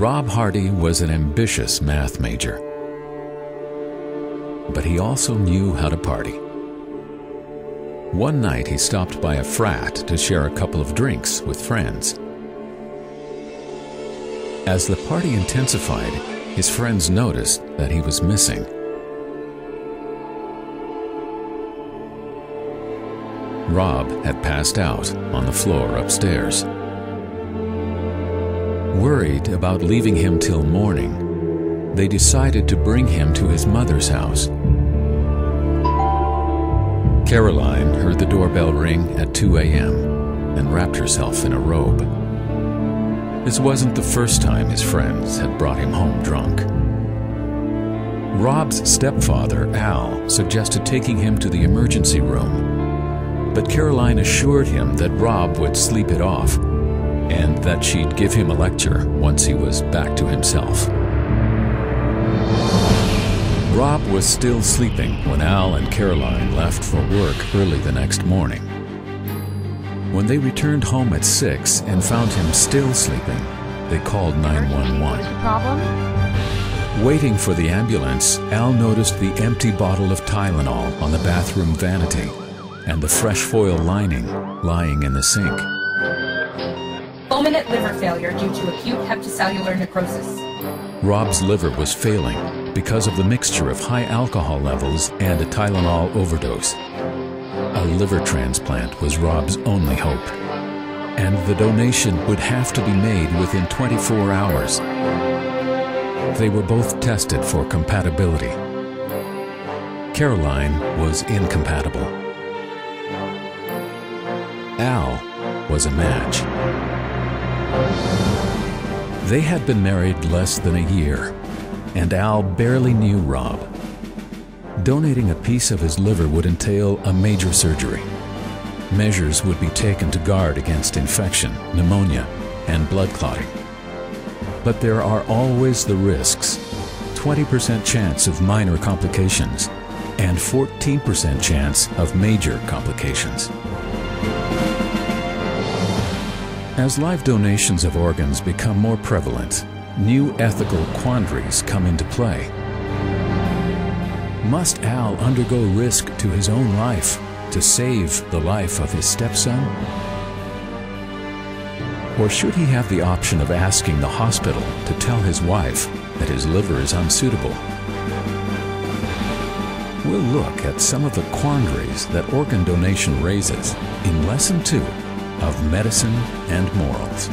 Rob Hardy was an ambitious math major, but he also knew how to party. One night he stopped by a frat to share a couple of drinks with friends. As the party intensified, his friends noticed that he was missing. Rob had passed out on the floor upstairs. Worried about leaving him till morning, they decided to bring him to his mother's house. Caroline heard the doorbell ring at 2 a.m. and wrapped herself in a robe. This wasn't the first time his friends had brought him home drunk. Rob's stepfather, Al, suggested taking him to the emergency room, but Caroline assured him that Rob would sleep it off and that she'd give him a lecture once he was back to himself. Rob was still sleeping when Al and Caroline left for work early the next morning. When they returned home at 6 and found him still sleeping, they called 911. Waiting for the ambulance, Al noticed the empty bottle of Tylenol on the bathroom vanity and the fresh foil lining lying in the sink. Fulminant liver failure due to acute hepatocellular necrosis. Rob's liver was failing because of the mixture of high alcohol levels and a Tylenol overdose. A liver transplant was Rob's only hope, and the donation would have to be made within 24 hours. They were both tested for compatibility. Caroline was incompatible. Al was a match. They had been married less than a year, and Al barely knew Rob. Donating a piece of his liver would entail a major surgery. Measures would be taken to guard against infection, pneumonia, and blood clotting. But there are always the risks: 20% chance of minor complications and 14% chance of major complications. As live donations of organs become more prevalent, new ethical quandaries come into play. Must Al undergo risk to his own life to save the life of his stepson? Or should he have the option of asking the hospital to tell his wife that his liver is unsuitable? We'll look at some of the quandaries that organ donation raises in Lesson 2 of Medicine and Morals.